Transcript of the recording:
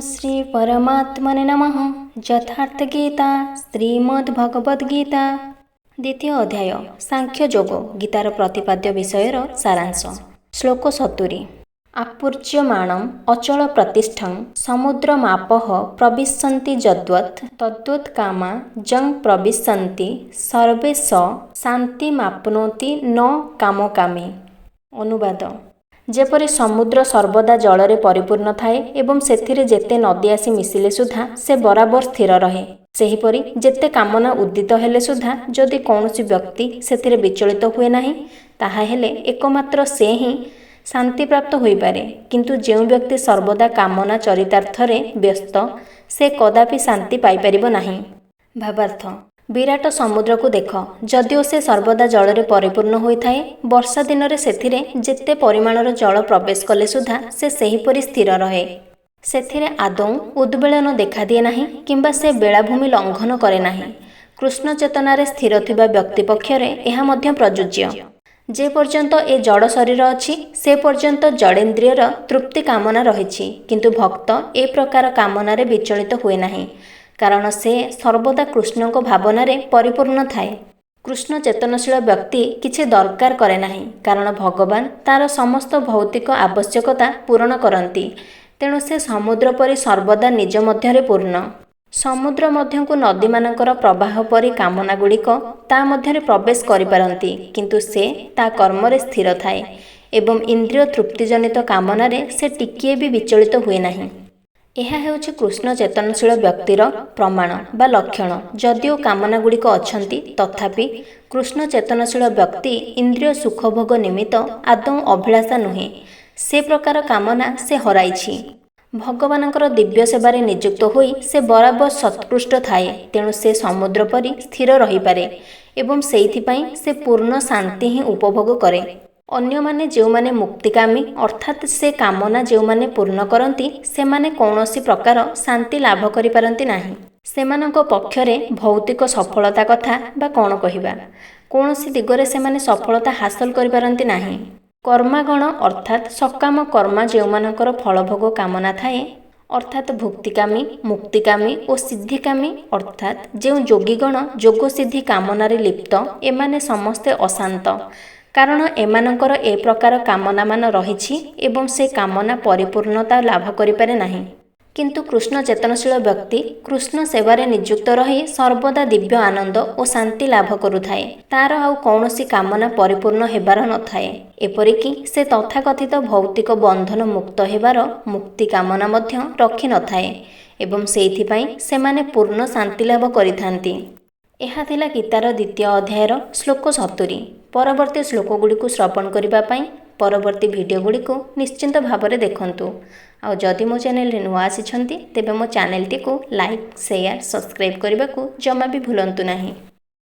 श्री परमात्मने नमः। यथार्थ गीता श्रीमद्भगवद्गीता द्वितीय अध्याय सांख्य योग गीतार प्रतिपाद्य विषयर सारांश। श्लोक 70। आपूर्ज्यमाणम् अचल प्रतिष्ठं समुद्रमापः प्रविशन्ति यद्वत् तद्वत् कामा जं प्रविशन्ति सर्वे स शान्तिमाप्नोति न कामकामी। अनुवाद। जेपरि समुद्र सर्वदा जलरे परिपूर्ण थाए एवं सेथिरे जेते नदी आसी मिसिले सुद्धा से बराबर स्थिर रहे, सेहिपरि जेते कामना उद्दित हेले सुद्धा जदि कौनसी व्यक्ति सेथिरे विचलित हुए नाही ताहा हेले एकमात्र से ही शांति प्राप्त होई पारे। किंतु जेउ व्यक्ति सर्वदा कामना चरितार्थरे व्यस्त से कदापि शांति पाई परिबो नाही। भावार्थ। विराट समुद्र को देख, जदिओ से सर्वदा जलरे परिपूर्ण होइथाए, वर्षा दिन रे सेथिरे जेते परिमाणर जल प्रवेश कले सुद्धा से सेहिपरि स्थिर रहे। सेथिरे आदौ उद्वेलन देखा दिए नाही किंबा से बेलाभूमि लंघन करे नाही। कृष्ण चेतनारे स्थिर थिबा व्यक्ति पक्षरे एहा मध्य प्रযোज्य। जे पर्यंत ए जड़ शरीर अछि से पर्यंत जड़ेन्द्रियर तृप्ति कामना रहिछि, किंतु भक्त ए प्रकार कामनारे विचलित हुए नाही, कारण से सर्वदा कृष्ण को भावनारे परिपूर्ण थाए। कृष्ण चेतनशील व्यक्ति किछि दरकार करे नाही, कारण भगवान तार समस्त भौतिक आवश्यकता पूर्ण करती। तेणु से समुद्र परि सर्वदा निज मध्यरे पूर्ण। समुद्र मध्यकु नदी मानकर प्रवाह परि कामना गुड़िक ता मध्यरे प्रवेश करिपारंती, किंतु से ता कर्मरे स्थिर थाए एवं इंद्रिय तृप्तिजनित कामनारे से टिकिए भी विचलित हुए नाही। यह हेउछि कृष्ण चेतनशील व्यक्तिर प्रमाण बा लक्षण। जदिओ कामना गुड़िक अछंती तथापि कृष्ण चेतनशील व्यक्ति इंद्रिय सुखभोग निमित्त आदौ अभिलाषा नुहे, से प्रकार कामना से हराइछि। भगवानଙ୍କର दिव्य सेवारे नियुक्त होई से बराबर सत्कृष्ट थाए, तेणु से समुद्र परि स्थिर रहिपारे एवं सेइथिपाई से पूर्ण शांति ही उपभोग करे। अन्य माने जो माने मुक्तिकामी अर्थात से कामना जो माने पूर्ण करती से माने कौनसी प्रकार शांति लाभ करि पारंती नाही। सेमानक पक्षरे भौतिक सफलता कथा बा कौन कहिबा, कौनसी दिगरे से माने सफलता हासिल करि पारंती नाही। कर्मागण अर्थात सकाम कर्मा जो मानकर फलभोग कामना थाए, अर्थात भुक्तिकामी मुक्तिकामी और सिद्धिकामी अर्थात जो योगीगण जोग सिद्धि कामनारे लिप्त एमाने समस्ते अशांत, कारण एमानकर ए प्रकार कामना मान रहिछि एवं से कामना परिपूर्णता लाभ करिपारे नाही। किंतु कृष्ण चेतनशील व्यक्ति कृष्ण सेवारे नियुक्त रही सर्वदा दिव्य आनंद और शांति लाभ करुथाए। तार आउ कौनसी कामना परिपूर्ण हेबार नथाए, एपरिकी से तथाकथित भौतिक बंधन मुक्त हेबार मुक्ति कामना मध्य रखि नथाए एवं सेइथिपाई सेमाने पूर्ण शांति लाभ करिथांती। एहा थिला गीतार द्वितीय अध्यायर श्लोक 70। परवर्ती श्लोक गुड़िक श्रवण करिबा पई परवर्ती वीडियो गुड़िक निश्चिंत भावरे देखंतु। आउ जदि मो चैनल रे नुआ आसिछंती तेबे मो चैनल टी को लाइक शेयर सब्सक्राइब करने को जमा भी भूलंतु नहीं।